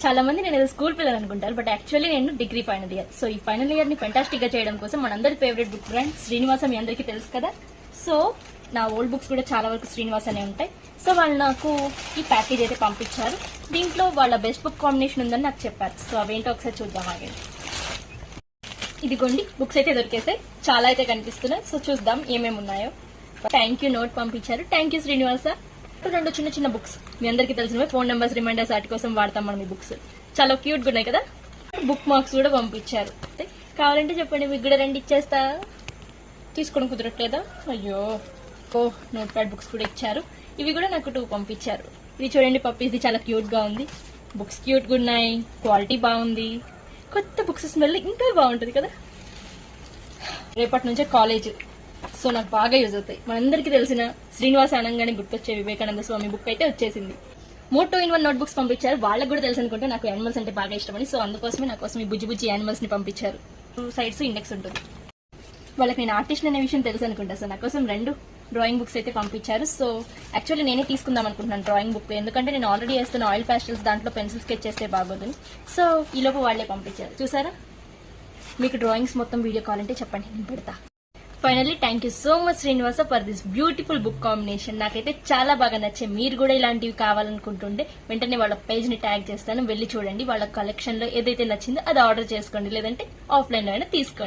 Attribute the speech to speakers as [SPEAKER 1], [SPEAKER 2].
[SPEAKER 1] చాలా మంది నేను ఏదో స్కూల్ పిల్లలు అనుకుంటారు, బట్ యాక్చువల్లీ నేను డిగ్రీ ఫైనల్ ఇయర్. సో ఈ ఫైనల్ ఇయర్ ని ఫెంటాస్టిక్ గా చేయడం కోసం మనందరి ఫేవరెట్ బుక్ బ్రాండ్ శ్రీనివాస మీ అందరికీ తెలుసు కదా. సో నా ఓల్డ్ బుక్స్ కూడా చాలా వరకు శ్రీనివాస్ అనే ఉంటాయి. సో వాళ్ళు నాకు ఈ ప్యాకేజ్ అయితే పంపించారు. దీంట్లో వాళ్ళ బెస్ట్ బుక్ కాంబినేషన్ ఉందని నాకు చెప్పారు. సో అవేంటో ఒకసారి చూద్దాం ఆగండి. ఇదిగోండి బుక్స్ అయితే దొరికేసాయి, చాలా అయితే కనిపిస్తున్నాయి. సో చూద్దాం ఏమేమి ఉన్నాయో. థ్యాంక్ యూ నోట్ పంపించారు, థ్యాంక్ యూ శ్రీనివాస. రెండు చిన్న చిన్న బుక్స్ మీ అందరికీ తెలిసినవి, ఫోన్ నెంబర్స్ రిమైండర్స్ వాటి కోసం వాడతాం మనం ఈ బుక్స్. చాలా క్యూట్ గా ఉన్నాయి కదా. బుక్ మార్క్స్ కూడా పంపించారు. కావాలంటే చెప్పండి, మీకు కూడా రెండు ఇచ్చేస్తా. తీసుకోవడం కుదరట్లేదా? అయ్యో. నోట్ ప్యాడ్ బుక్స్ కూడా ఇచ్చారు. ఇవి కూడా నాకు 2 పంపించారు. ఇది చూడండి పప్పీస్, ఇది చాలా క్యూట్ గా ఉంది. బుక్స్ క్యూట్ గా ఉన్నాయి, క్వాలిటీ బాగుంది. కొత్త బుక్స్ స్మెల్ ఇంకా బాగుంటుంది కదా. రేపటి నుంచే కాలేజ్, సో నాకు బాగా యూజ్ అవుతాయి. మనందరికీ తెలిసిన శ్రీనివాస అనగానే గుర్తొచ్చే వివేకానంద స్వామి బుక్ అయితే వచ్చేసింది. 3 2-in-1 నోట్ బుక్స్ పంపించారు. వాళ్ళకి కూడా తెలుసు అనుకుంటే నాకు యానిమల్స్ అంటే బాగా ఇష్టమని. సో అందుకోసమే నా కోసం ఈ బుజ్జి బుజ్జి యానిమల్స్ ని పంపించారు. 2 సైడ్స్ ఇండెక్స్ ఉంటుంది. వాళ్ళకి నేను ఆర్టిస్ట్ అనే విషయం తెలుసు అనుకుంటా. సో నా కోసం 2 డ్రాయింగ్ బుక్స్ అయితే పంపించారు. సో యాక్చువల్లీ నేనే తీసుకుందాం అనుకుంటున్నాను డ్రాయింగ్ బుక్, ఎందుకంటే నేను ఆల్రెడీ వేస్తున్న ఆయిల్ ప్యాస్టల్స్ దాంట్లో పెన్సిల్ స్కెచ్ చేస్తే బాగోదని. సో ఈలోపు వాళ్లే పంపించారు. చూసారా, మీకు డ్రాయింగ్స్ మొత్తం వీడియో కావాలంటే చెప్పండి, నేను పెడతా. Finally thank you so much Srinivasa for this beautiful book combination. నాకైతే చాలా బాగా నచ్చాయి. మీరు కూడా ఇలాంటివి కావాలనుకుంటుంటే వెంటనే వాళ్ళ పేజ్ ని ట్యాగ్ చేస్తాను, వెళ్ళి చూడండి. వాళ్ళ కలెక్షన్ లో ఏదైతే నచ్చిందో అది ఆర్డర్ చేసుకోండి, లేదంటే ఆఫ్లైన్ లో అయినా తీసుకోండి.